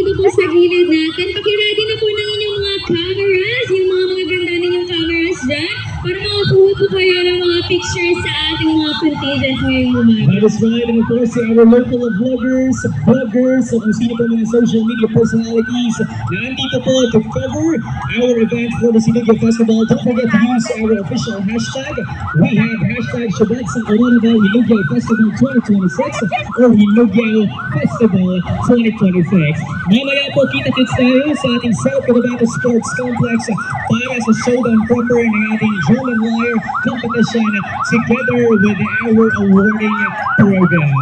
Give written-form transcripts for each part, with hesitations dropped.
dito po sa gilid natin. Pakiready na po ng inyong mga cameras, yung mga magaganda ninyong cameras dyan, para makakuha po kayo ng mga pictures sa ating mga contagions ngayong umaga. That is right, and of course, our local vloggers, so kung sino po mga social media personalities na andito po to cover our event for the Sinugya Festival. Don't forget to use our official hashtag. We have hashtag Shabbat sa Coronavirus Hinugyaw Festival 2026 or Hinugyaw Festival 2026. Mamaya po kita-kits tayo sa ating South Cotabato Sports Complex para sa showdown proper ng ating German Wire competition together with our awarding program.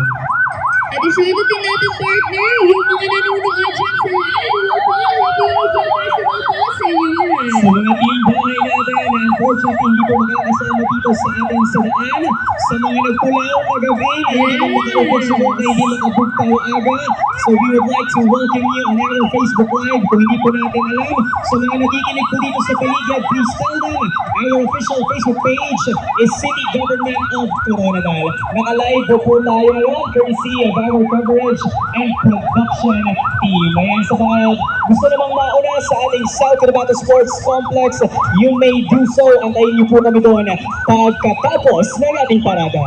At isunod din natin, partner, yung mga nanonood dyan sa live. Hello po, Happy Hinugyaw Festival po sa inyo. Sa mga team bahay natin, unfortunately, hindi po makakasama dito sa ating sadaan. Sa mga nagpulaw kagabi, hindi makaubog sa mga hindi makabook tayo aga. So we would like to welcome you on our Facebook Live. Kung hindi po natin alam, sa mga nakikinig po dito sa paligid, please tell them our official Facebook page is City Government of Coronadal. Naka-live po tayo ngayon, courtesy of our coverage and production team. Ayan, sa mga gusto namang mauna sa ating South Cotabato Sports Complex, you may do so. Antayin niyo po kami doon pagkatapos ng ating parada.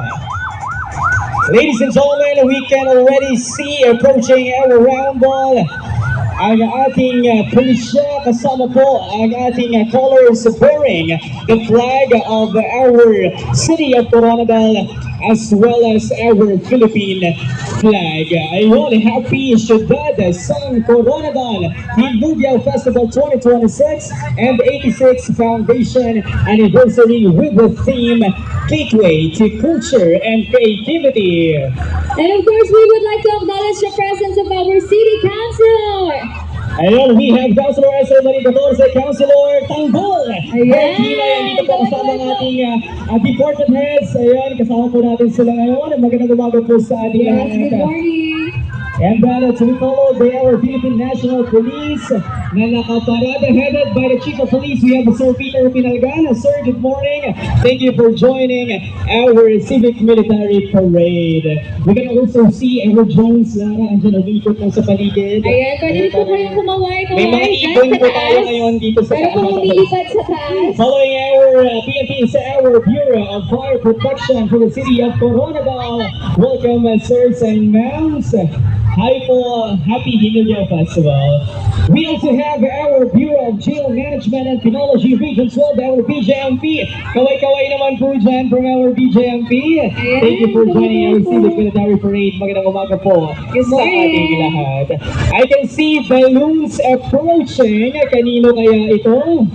Ladies and gentlemen, we can already see approaching our round ball ang ating pulisya, kasama po ang ating colors bearing the flag of our City of Coronadal as well as our Philippine flag. Ayun, happy Ciudad San Coronadal Hinugyaw Festival 2026 and 86th Foundation Anniversary with the theme Gateway to Culture and Creativity. And of course, we would like to acknowledge the presence of our City Councilor. Ayun, we have Councilor Esther Marie 14, Councilor Tanggol. Ayan. Dito po kasama ng ating department heads. Ayun, kasama po natin sila ngayon. Magandang umaga po sa ating Yes, good morning. And to be followed by our Philippine National Police na nakaparada headed by the Chief of Police. We have Sir Peter Pinalgan. Sir, good morning. Thank you for joining our Civic Military Parade. We can also see our drones, Lara, andyan umikot lang sa paligid. Ayan, pwede po kayong kumaway. May mga ibon po tayo ngayon dito sa pero kung umiipat sa taas. Following our PNP sa our Bureau of Fire Protection for the City of Coronadal. Welcome, sirs and ma'ams. Hi po, Happy Hinugyaw Festival. We also have our Bureau of Jail Management and Penology Region 12, our BJMP. Kaway-kaway naman po dyan from our BJMP. Thank you for joining our Civic Military Parade. Magandang umaga po sa ating lahat. I can see balloons approaching. Kanino kaya ito?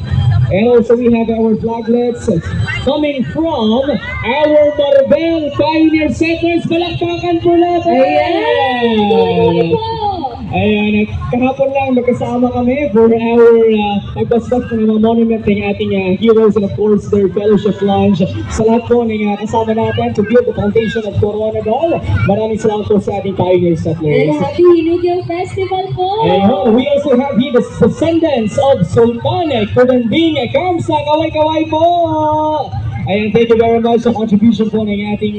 And also we have our flaglets coming from our Marbel Pioneer Settlers. Palakpakan po natin! Ayan! Ayan, kahapon lang magkasama kami for our pagbasbas ng mga monument ng ating heroes and of course their fellowship lunch. Sa lahat po ng kasama natin to build the foundation of Coronadal. Maraming salamat po sa ating Pioneer Settlers. And Happy Hinugyaw Festival po! Ayun, we also have here the descendants of Sultan Kudanding Kamsa. Kaway-kaway po! Ayan, thank you very much sa contribution po ng ating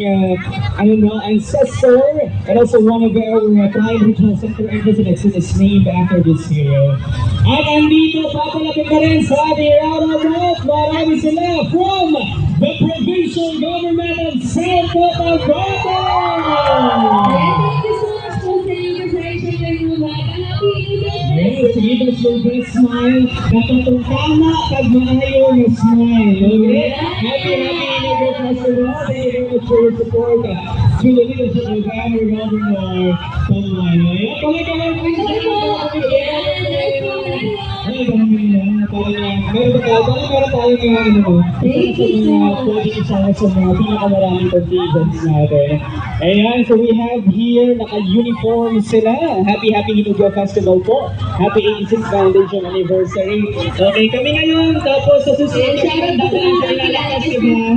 ancestor and also one of our prime regional center residents is named after this hero. At andito, papalapit na rin sa ating round of applause. Marami sila from the provincial government of South Cotabato! Thank you so much po sa inyong presentation ngayong umaga. Happy Hinugyaw Yes, give us your best smile. Katotong tama kag maayo na smile. Okay? Happy Hinugyaw Festival. Thank you very much for your support to the leadership of our governor, Tonglay. Kamay-kamay, please. Ay, dami yan. Meron tayo ng Thank you so much. pwede isama sa mga pinakamaraming contingents natin. Ayan, so we have here, naka-uniform sila. Happy Hinugyaw Festival po. Happy 86th Foundation Anniversary. Okay, kami ngayon. Tapos sa susunod na dapat sa ilalakas festival.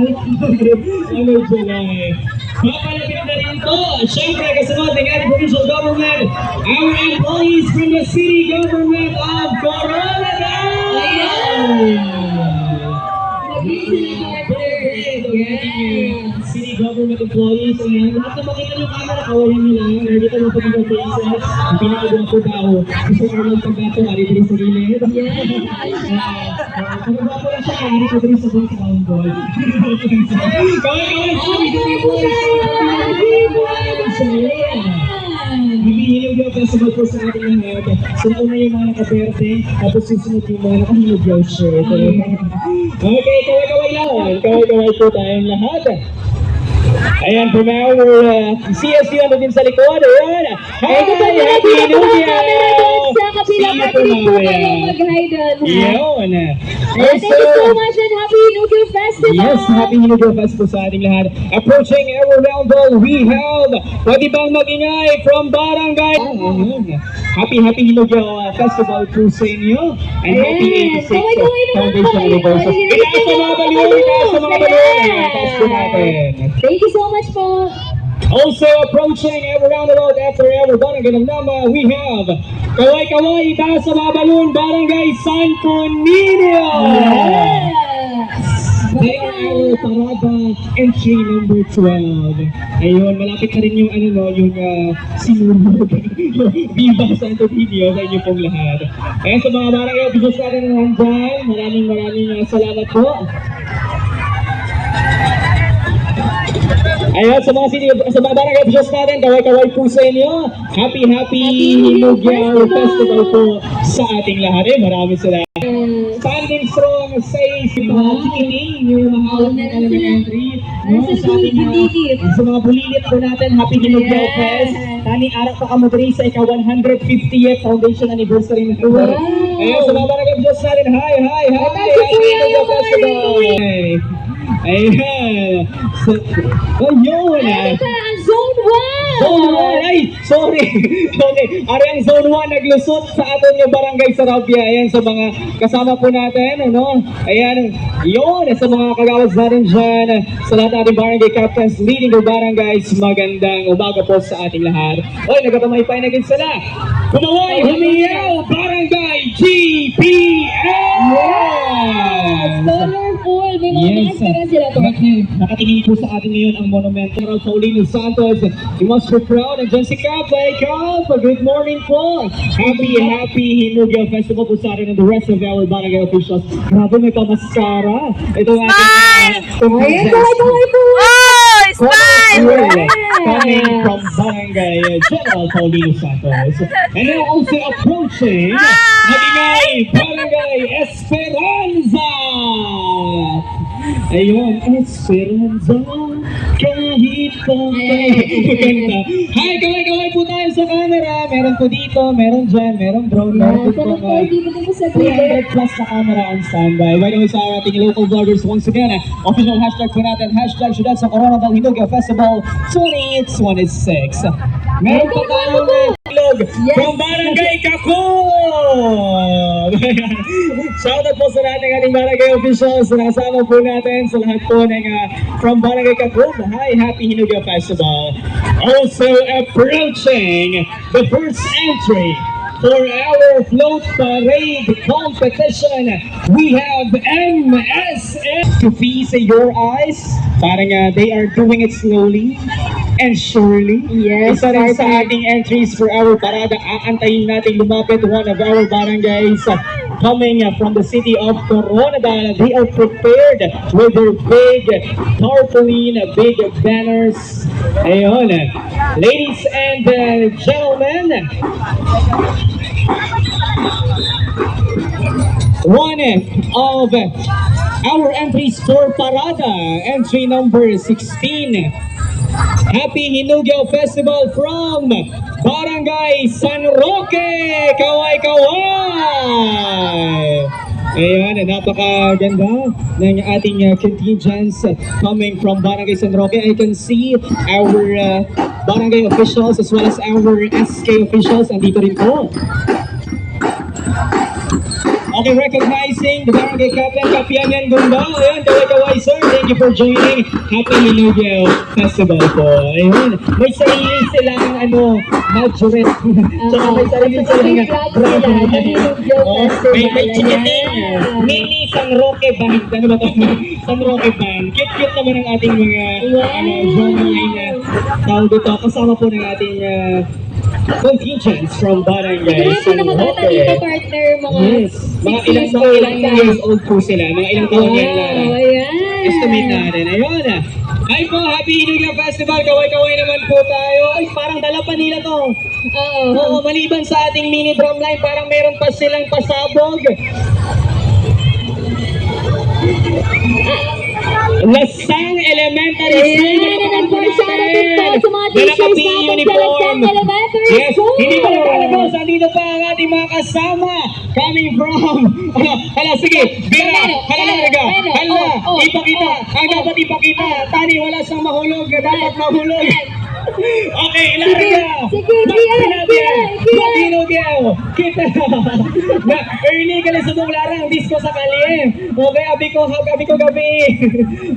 Ano dyan lang eh. Papalapit na rin po. Siyempre, kasama ng ating provincial government, our employees from the city government of Coronadal. City government government employees. Ayan, lahat na makita yung camera, kawayan nyo lang. Dito mo pag yung faces. Ang pinakagawang po tao. Gusto ko lang pagdato, ari dito sa gilid. Kung ba po lang siya, ari dito rin sa buong sound boy. Kaway, Hinihinog yung festival po sa ating lahat. Sunod na yung mga nakaperte, tapos susunod yung mga nakahinog yung shirt. Okay, kaway-kaway lang. Kaway-kaway po tayong lahat. Ayan, from our CSU ano din sa likod. Ayan. Hi, Happy New Year! Sa kabilang market po kayo mag-hi doon. Yun. Thank you so much and Happy New Year Festival! Yes, Happy New Year Festival sa ating lahat. Approaching our round ball, we have, pwede bang magingay from Barangay? Happy New Year Festival po sa inyo. And happy 86 Foundation Anniversary. Itaas sa mga balon, itaas sa mga balon. Itaas po natin. Thank you so much po. Also approaching every roundabout after every barangay ng Nama, we have Kaway-Kaway, itaas sa mga balon, Barangay Santo Niño! They are our Parada entry number 12. Ayun, malapit na rin yung ano no, yung sinulog. Viva Santo Niño sa inyo pong lahat. Ayan sa mga barangay officials natin na nandyan, maraming salamat po. Ayun, sa mga barangay officials natin, kaway-kaway po sa inyo. Happy New Year Festival po sa ating lahat. Maraming salamat. Standing strong, safe, yung mga chikiting, yung mga elementary. Sa mga bulilit po natin, Happy New Year Fest. Tani arak pa kamo diri sa ika 150th Foundation Anniversary na ito. Ayun, sa mga barangay officials natin, hi! Happy New Year Festival! Ayan. Ayun. Ang Zone 1! Zone 1! Ay, sorry. Okay. Ari ang Zone 1 naglusot sa aton yung barangay Sarabia. Ayan, sa mga kasama po natin. Ano? Ayan. Yun. Sa mga kagawas natin dyan. Sa lahat ating barangay captains leading the barangays. Magandang umaga po sa ating lahat. Oy, nagkapamaypay na gin sila. Kumaway, humiyaw, Barangay GPL! Yes! Colorful! May mga extra sila to. Nakatingin po sa atin ngayon ang monumento ng Paulino Santos. You must be proud. Nandiyan si Kap. Good morning po. Happy New Year Festival po sa atin and the rest of our barangay officials. Grabe, may pamaskara. Ito ang ating... Ayan, kaway po! Oh, smile! Coming from Barangay General Paulino Santos. And now also approaching Magingay Barangay Esperanza! Ayun, Esperanza, kahit pa maganda. Hi, kaway-kaway po tayo sa camera. Meron po dito, meron dyan, meron drone, meron po po. 300 plus na camera on standby. By the way, sa ating local vloggers, once again, official hashtag po natin, hashtag Syudad sa Corona del Hinuga Festival 2026. Meron pa tayong vlog from Barangay Kakog! Shoutout po sa lahat ng ating barangay officials na kasama po natin sa lahat po ng from Barangay Kakog. Hi, Happy Hinuga Festival. Also approaching the first entry for our float parade competition, we have MSN. To feast your eyes, parang they are doing it slowly and surely. Yes, Isa rin sa ating entries for our parada. Aantayin natin lumapit one of our barangays coming from the city of Coronadal. They are prepared with their big tarpaulin, big banners. Ayun. Ladies and gentlemen, one of our entries for Parada, entry number 16. Happy Hinugyo Festival from Barangay San Roque! Kaway-kaway! Ayan, napakaganda ng ating contingents coming from Barangay San Roque. I can see our barangay officials as well as our SK officials. Andito rin po. Okay, recognizing the Barangay Captain, Kapiangan Gumba. Ayan, kaway-kaway sir. Thank you for joining Happy Hinugyo Festival po. Ayun, may sarili silang majorette. Tsaka may sarili silang may chikiting mini San Roque Band. Ano ba ito? San Roque Band. Cute-cute naman ang ating mga drumline tawag dito. Kasama po ng ating contingents from Barangay Siguro po San nakakata dito, Roque. partner, mga Yes. Mga ilang years old po sila. Mga ilang taon yan na. Ayan. Estimate natin. Ayun. Ay po, Happy Hinugyo Festival. Kaway-kaway naman po tayo. Ay, parang dala pa nila to. Oo. Oo, maliban sa ating mini drumline, parang meron pa silang pasabog. Lasang Elementary School. Ayan, nagpapasyanan din po sa mga Dala teachers ka PE natin sa uniform. Lasang Elementary Yes, School. hindi pa naglalabos. Andito pa ang ating mga kasama. Coming from... Hala, sige. Bira. Hala, larga. Hala, ipakita. Ang dapat ipakita. Tani, wala siyang mahulog. Dapat mahulog. Okay, larga. Sige, Hinugyo. Kita. Early ka na sa mong larang. Disco sa kali. Okay, abi ko gabi.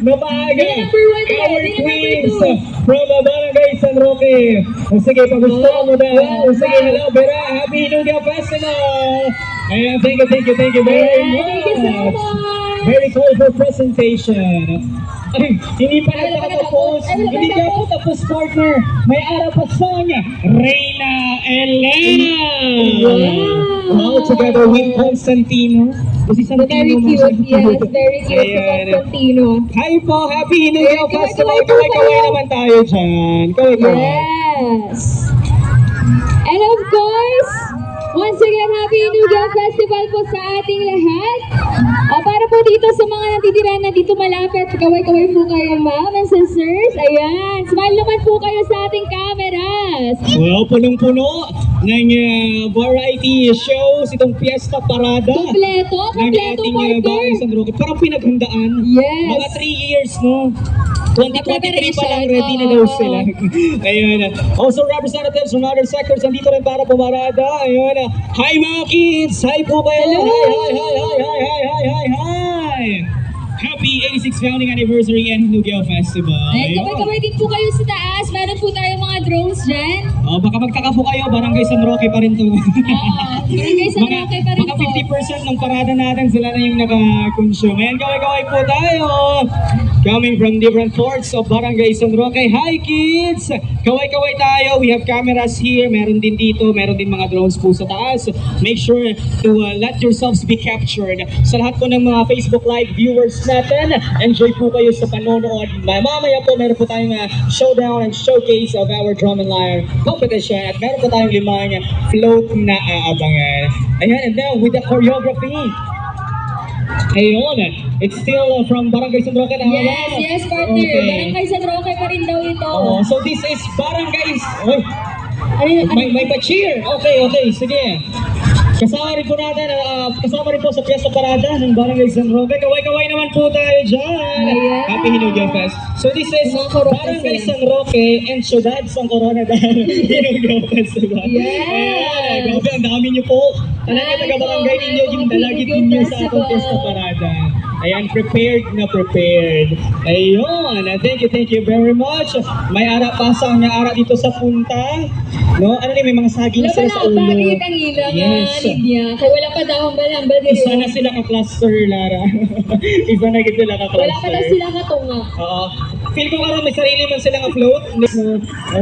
Napaaga. Yan ang number one, Our yan ang number queens two. from Barangay San Roque. O sige, pagusto mo daw. O sige, hello, Bera. Happy Hinugyo Festival. Ayan, thank you very much. Thank you so much. Very colorful presentation. Ay, hindi pa nakatapos. Hindi ka po tapos, partner. May araw pa song. Reyna Elena. Wow, together with Constantino. Kasi Very cute, yes. Very cute si Constantino. Hi po, Happy Hinugyo Kaway-kaway Festival. po Kaway-kaway kayo. naman tayo dyan. Kaway-kaway. Yes. And of course, once again, Happy Hinugyo Festival po sa ating lahat. Para po dito sa mga natitira na dito malapit, kaway-kaway po kayo, ma'am and sisters. Ayan, smile naman po kayo sa ating cameras. Well, punong-puno ng variety shows itong Fiesta Parada. Kompleto, ng kompleto, ating partner. Barangay San Roque. Parang pinaghandaan. Yes. Mga 3 years, no? 2023 pa lang, ready na daw sila. Ayun. Also, representatives from other sectors nandito rin para pumarada. Ayun. Hi mga kids! Hi po kayo! Hi! Happy 86th founding anniversary and Hinugyo Festival. Ay, Ayun. kaway-kaway din po kayo sa taas. Meron po tayong mga drones dyan. Oh, baka magtaka po kayo, Barangay San Roque pa rin to. Barangay San Roque pa rin Mga po. 50% ng parada natin, sila na yung naka-consume. Ayan, kaway-kaway po tayo. Coming from different parts of Barangay San Roque. Hi kids! Kaway-kaway tayo. We have cameras here. Meron din dito. Meron din mga drones po sa taas. Make sure to let yourselves be captured. Sa lahat po ng mga Facebook Live viewers natin, enjoy po kayo sa panonood. Mamaya po, meron po tayong showdown and showcase of our drum and lyre competition. At meron po tayong 5 float na aabangan. Ayan, and then with the choreography. Ayun, it's still from Barangay San Roque na Yes, partner. Barangay San Roque pa rin daw ito. So this is Barangay... Oy, Ano may pa-cheer. Okay, sige. Kasama rin po natin, kasama rin po sa Fiesta Parada ng Barangay San Roque. Kaway-kaway naman po tayo dyan. Ayan. Happy Hinugyo Fest. So this is Mga Corona Barangay sila. San Roque and Ciudad San Corona dahil Hinugyo Festival. Yes. Ayan, grabe, ang dami niyo po. Talaga taga-barangay ninyo, yung dalagit ninyo sa atong Fiesta Parada. Ayan, prepared na prepared. Ayun, thank you very much. May ara pasang na ara dito sa punta. No? Ano may mga saging sila sa ulo. Laban ang ilang Yes. niya. Kaya wala pa daw hambal-hambal din. Isa na sila ka-cluster, Lara. Isa na gid sila ka-cluster. Wala pa daw sila katunga. Oo. Feel ko karon may sarili man silang upload.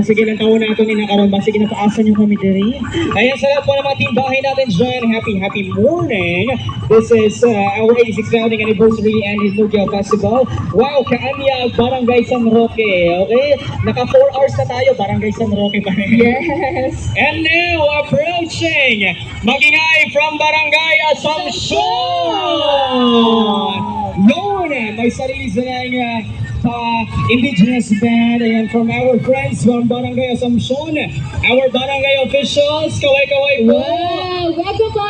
Sige lang taon nato ni nakaron ba sige na paasan yung kami diri. Ayan sa lahat po ng mga team bahay natin dyan. Happy morning. This is our 86th founding anniversary and Hinugyo Festival. Wow, kaanya Barangay San Roque. Okay? Naka 4 hours na tayo Barangay San Roque pa rin. Yes. And now approaching Magingay from Barangay Assumption. Yun, may sarili silang indigenous band and from our friends from Barangay Assumption, our barangay officials, kaway-kaway po. Wow, welcome po.